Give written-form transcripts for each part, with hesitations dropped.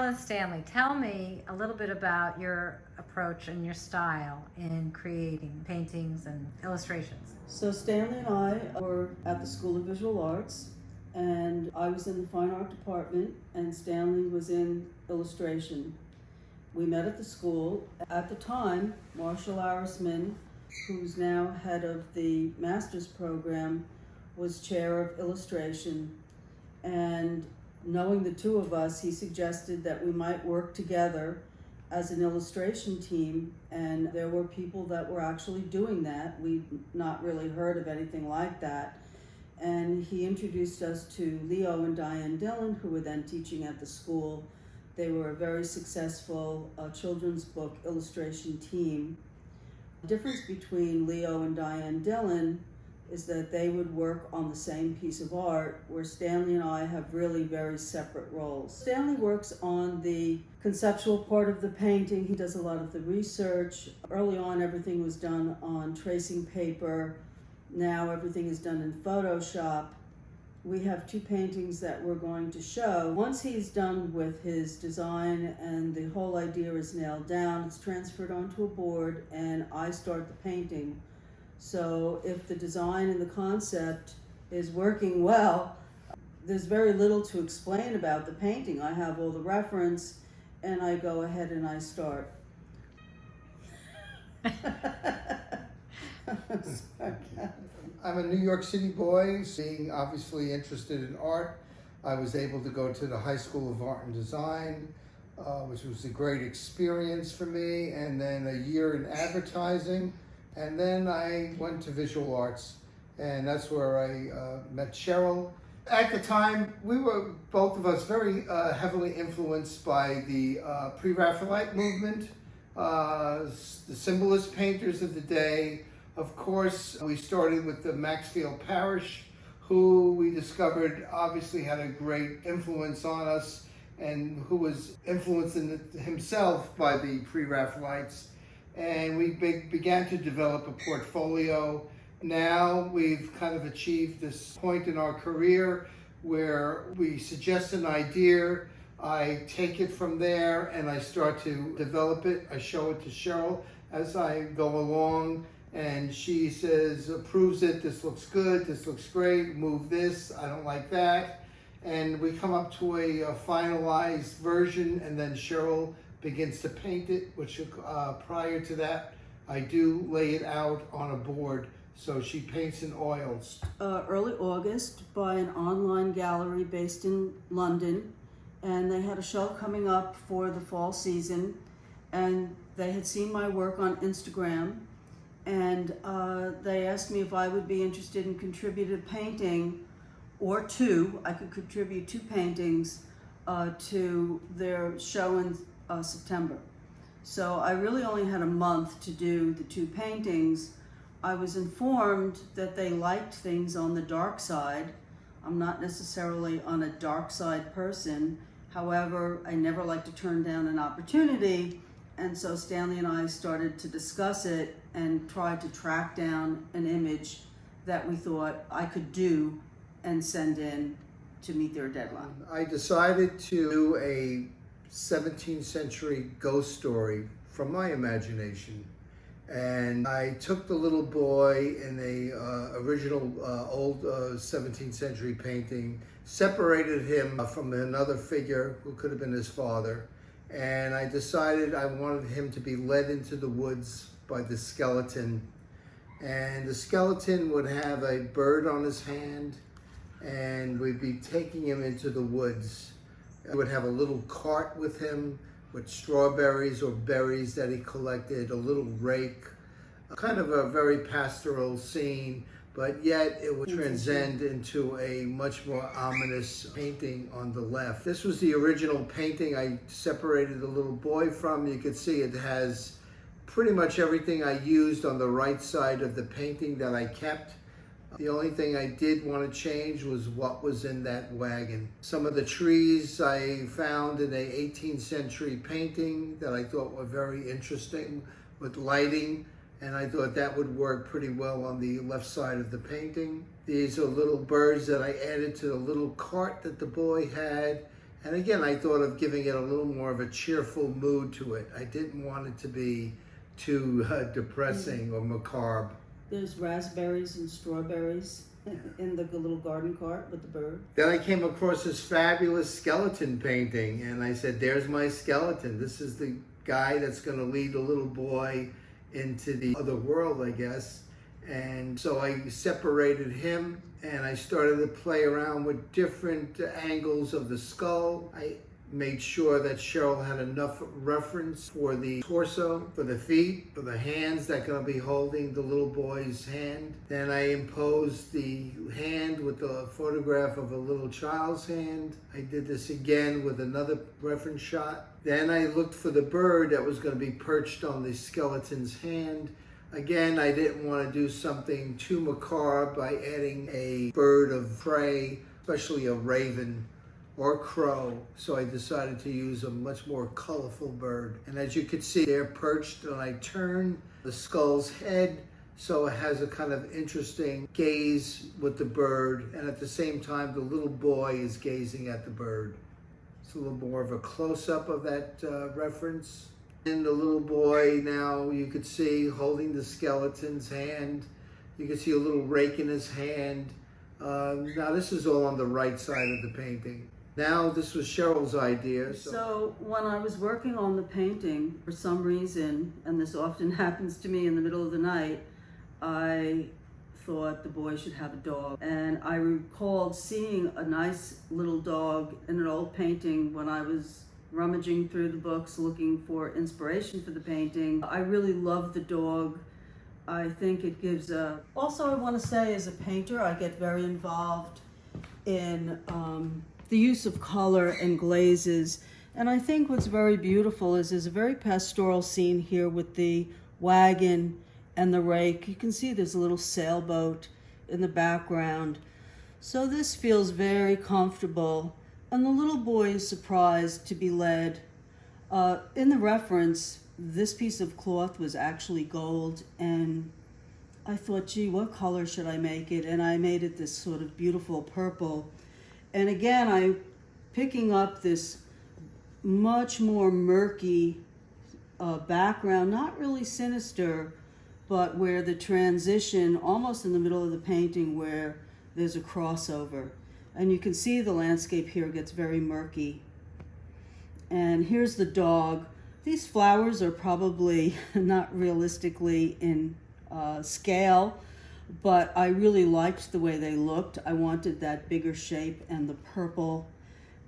Cheryl Stanley, tell me a little bit about your approach and your style in creating paintings and illustrations. So Stanley and I were at the School of Visual Arts, and I was in the fine art department and Stanley was in illustration. We met at the school. At the time, Marshall Arisman, who's now head of the master's program, was chair of illustration. And knowing the two of us, he suggested that we might work together as an illustration team, and there were people that were actually doing that. We'd not really heard of anything like that. And he introduced us to Leo and Diane Dillon, who were then teaching at the school. They were a very successful children's book illustration team. The difference between Leo and Diane Dillon is that they would work on the same piece of art, where Stanley and I have really very separate roles. Stanley works on the conceptual part of the painting. He does a lot of the research. Early on, everything was done on tracing paper. Now everything is done in Photoshop. We have two paintings that we're going to show. Once he's done with his design and the whole idea is nailed down, it's transferred onto a board and I start the painting. So if the design and the concept is working well, there's very little to explain about the painting. I have all the reference and I go ahead and I start. I'm a New York City boy, being obviously interested in art. I was able to go to the High School of Art and Design, which was a great experience for me, and then a year in advertising. And then I went to visual arts, and that's where I met Cheryl. At the time, we were, both of us, very heavily influenced by the Pre-Raphaelite movement, the symbolist painters of the day. Of course, we started with the Maxfield Parrish, who we discovered obviously had a great influence on us, and who was influenced himself by the Pre-Raphaelites. And we began to develop a portfolio. Now we've kind of achieved this point in our career where we suggest an idea, I take it from there and I start to develop it. I show it to Cheryl as I go along, and she says, approves it, this looks good, this looks great, move this, I don't like that. And we come up to a finalized version, and then Cheryl begins to paint it, which prior to that, I do lay it out on a board. So she paints in oils. Early August by an online gallery based in London, and they had a show coming up for the fall season, and they had seen my work on Instagram, and they asked me if I would be interested in contributing a painting or two. I could contribute two paintings to their show in September. So I really only had a month to do the two paintings. I was informed that they liked things on the dark side. I'm not necessarily on a dark side person. However, I never like to turn down an opportunity. And so Stanley and I started to discuss it and tried to track down an image that we thought I could do and send in to meet their deadline. I decided to do a 17th century ghost story from my imagination. And I took the little boy in a original old 17th century painting, separated him from another figure who could have been his father, and I decided I wanted him to be led into the woods by the skeleton. And the skeleton would have a bird on his hand, and we'd be taking him into the woods. He would have a little cart with him with strawberries or berries that he collected, a little rake, kind of a very pastoral scene, but yet it would transcend into a much more ominous painting on the left. This was the original painting I separated the little boy from. You can see it has pretty much everything I used on the right side of the painting that I kept. The only thing I did want to change was what was in that wagon. Some of the trees I found in a 18th century painting that I thought were very interesting with lighting, and I thought that would work pretty well on the left side of the painting. These are little birds that I added to the little cart that the boy had, And again, I thought of giving it a little more of a cheerful mood to it. I didn't want it to be too depressing or macabre. There's raspberries and strawberries in the little garden cart with the bird. Then I came across this fabulous skeleton painting, and I said, there's my skeleton. This is the guy that's going to lead the little boy into the other world, I guess. And so I separated him, and I started to play around with different angles of the skull. I made sure that Cheryl had enough reference for the torso, for the feet, for the hands that are going to be holding the little boy's hand. Then I imposed the hand with the photograph of a little child's hand. I did this again with another reference shot. Then I looked for the bird that was going to be perched on the skeleton's hand. Again, I didn't want to do something too macabre by adding a bird of prey, especially a raven or crow. So I decided to use a much more colorful bird. And as you can see, they're perched, and I turn the skull's head so it has a kind of interesting gaze with the bird, and at the same time the little boy is gazing at the bird. It's a little more of a close-up of that reference. And the little boy now, you could see holding the skeleton's hand. You can see a little rake in his hand. Now this is all on the right side of the painting. Now this was Cheryl's idea. So when I was working on the painting, for some reason, and this often happens to me in the middle of the night, I thought the boy should have a dog. And I recalled seeing a nice little dog in an old painting when I was rummaging through the books looking for inspiration for the painting. I really love the dog. I think it gives a... Also, I want to say, as a painter, I get very involved in the use of color and glazes. And I think what's very beautiful is there's a very pastoral scene here with the wagon and the rake. You can see there's a little sailboat in the background. So this feels very comfortable. And the little boy is surprised to be led. In the reference, this piece of cloth was actually gold, and I thought, gee, what color should I make it? And I made it this sort of beautiful purple. And again, I'm picking up this much more murky background, not really sinister, but where the transition, almost in the middle of the painting, where there's a crossover. And you can see the landscape here gets very murky. And here's the dog. These flowers are probably not realistically in scale, but I really liked the way they looked. I wanted that bigger shape and the purple.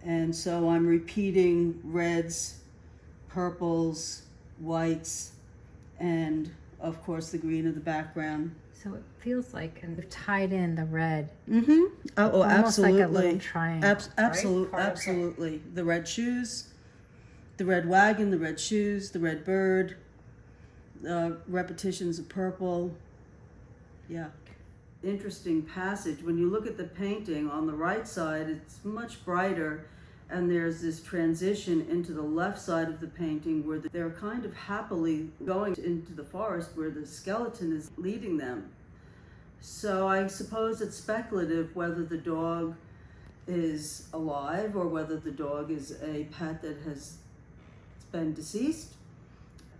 And so I'm repeating reds, purples, whites, and of course the green of the background. So it feels like, and they've tied in the red. Mm-hmm. Oh, Almost absolutely. like a little triangle. Absolutely, right? absolutely. The red shoes, the red wagon, the red shoes, the red bird, repetitions of purple. Yeah. Interesting passage. When you look at the painting on the right side, it's much brighter, and there's this transition into the left side of the painting where they're kind of happily going into the forest where the skeleton is leading them. So I suppose it's speculative whether the dog is alive or whether the dog is a pet that has been deceased.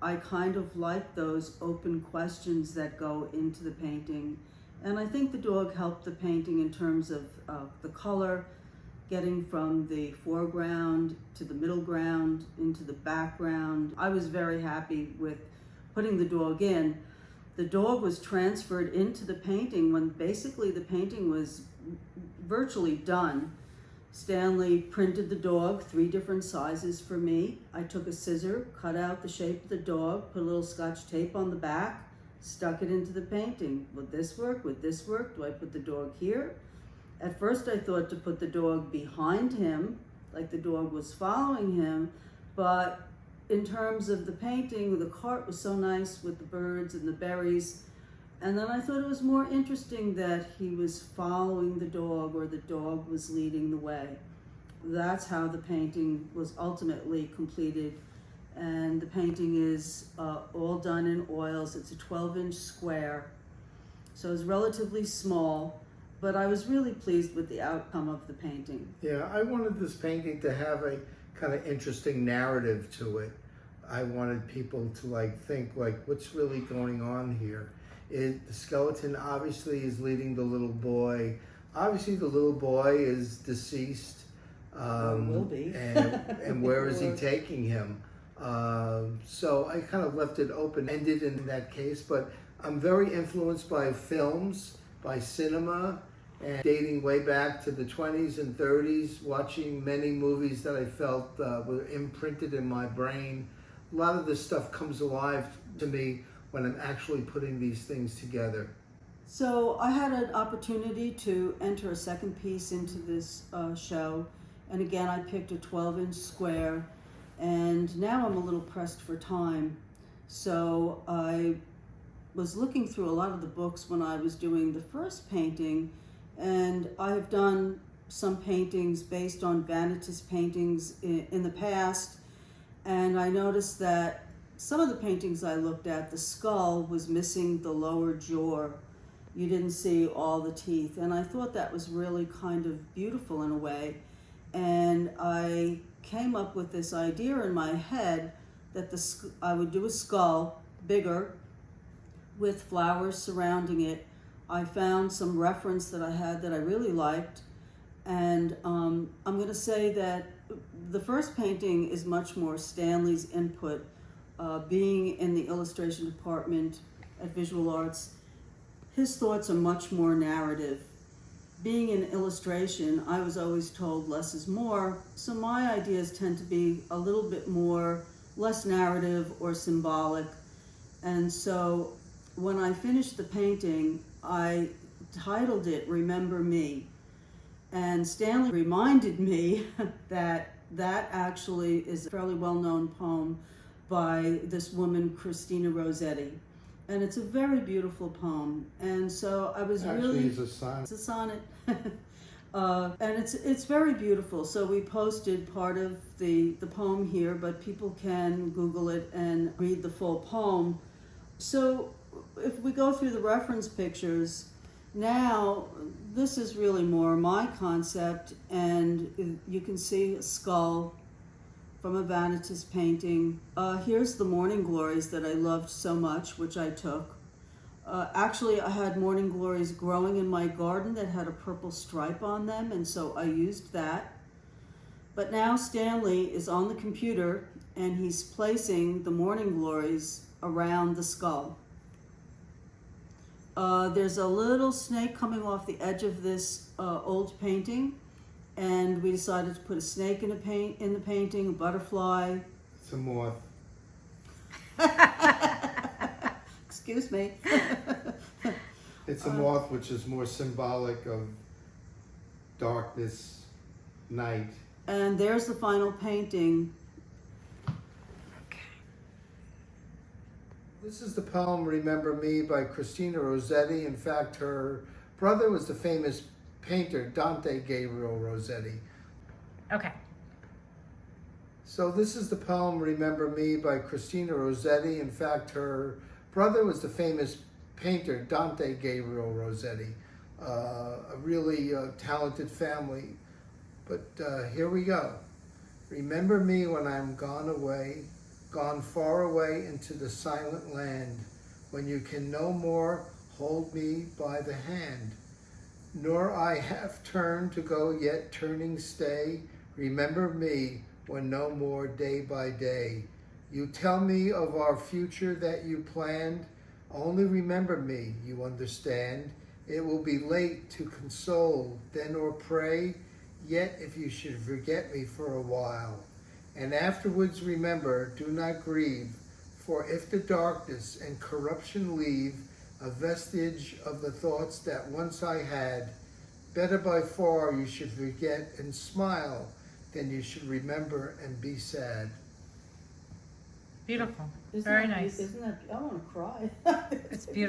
I kind of like those open questions that go into the painting. And I think the dog helped the painting in terms of the color, getting from the foreground to the middle ground into the background. I was very happy with putting the dog in. The dog was transferred into the painting when basically the painting was virtually done. Stanley printed the dog 3 different sizes for me. I took a scissor, cut out the shape of the dog, put a little Scotch tape on the back, stuck it into the painting. Would this work? Would this work? Do I put the dog here? At first I thought to put the dog behind him, like the dog was following him, but in terms of the painting, the cart was so nice with the birds and the berries, and then I thought it was more interesting that he was following the dog or the dog was leading the way. That's how the painting was ultimately completed, and the painting is all done in oils. It's a 12-inch square, so it's relatively small, but I was really pleased with the outcome of the painting. Yeah, I wanted this painting to have a kind of interesting narrative to it. I wanted people to think what's really going on here. The skeleton obviously is leading the little boy. Obviously the little boy is deceased. Will be. and where is he taking him? So I kind of left it open-ended in that case, but I'm very influenced by films, by cinema, and dating way back to the 20s and 30s, watching many movies that I felt were imprinted in my brain. A lot of this stuff comes alive to me when I'm actually putting these things together. So I had an opportunity to enter a second piece into this show, and again I picked a 12-inch square, and now I'm a little pressed for time. So I was looking through a lot of the books when I was doing the first painting, and I have done some paintings based on Vanitas paintings in the past, and I noticed that some of the paintings I looked at, the skull was missing the lower jaw. You didn't see all the teeth, and I thought that was really kind of beautiful in a way. And I came up with this idea in my head that I would do a skull bigger with flowers surrounding it. I found some reference that I had that I really liked, and I'm going to say that the first painting is much more Stanley's input. Being in the illustration department at Visual Arts, his thoughts are much more narrative. Being in illustration, I was always told less is more, so my ideas tend to be a little bit more, less narrative or symbolic. And so when I finished the painting, I titled it Remember Me. And Stanley reminded me that actually is a fairly well-known poem by this woman, Christina Rossetti. And it's a very beautiful poem. And so I was Actually, it's a sonnet. It's a sonnet. And it's very beautiful. So we posted part of the poem here, but people can Google it and read the full poem. So if we go through the reference pictures, now this is really more my concept, and you can see a skull from a Vanitas painting. Here's the morning glories that I loved so much, which I took. Actually, I had morning glories growing in my garden that had a purple stripe on them, and so I used that. But now Stanley is on the computer, and he's placing the morning glories around the skull. There's a little snake coming off the edge of this old painting, and we decided to put a snake in the painting, a butterfly. It's a moth. Excuse me. It's a moth, which is more symbolic of darkness, night. And there's the final painting. This is the poem Remember Me by Christina Rossetti. In fact, her brother was the famous painter Dante Gabriel Rossetti. Okay. So this is the poem Remember Me by Christina Rossetti. In fact, her brother was the famous painter Dante Gabriel Rossetti. A really talented family. But here we go. Remember me when I'm gone away, gone far away into the silent land, when you can no more hold me by the hand, nor I have turned to go yet turning stay. Remember me when no more day by day. You tell me of our future that you planned, only remember me, you understand. It will be late to console then or pray, yet if you should forget me for a while, and afterwards remember, do not grieve, for if the darkness and corruption leave a vestige of the thoughts that once I had, better by far you should forget and smile than you should remember and be sad. Beautiful. Isn't Very that- nice. Isn't that, I want to cry. It's beautiful.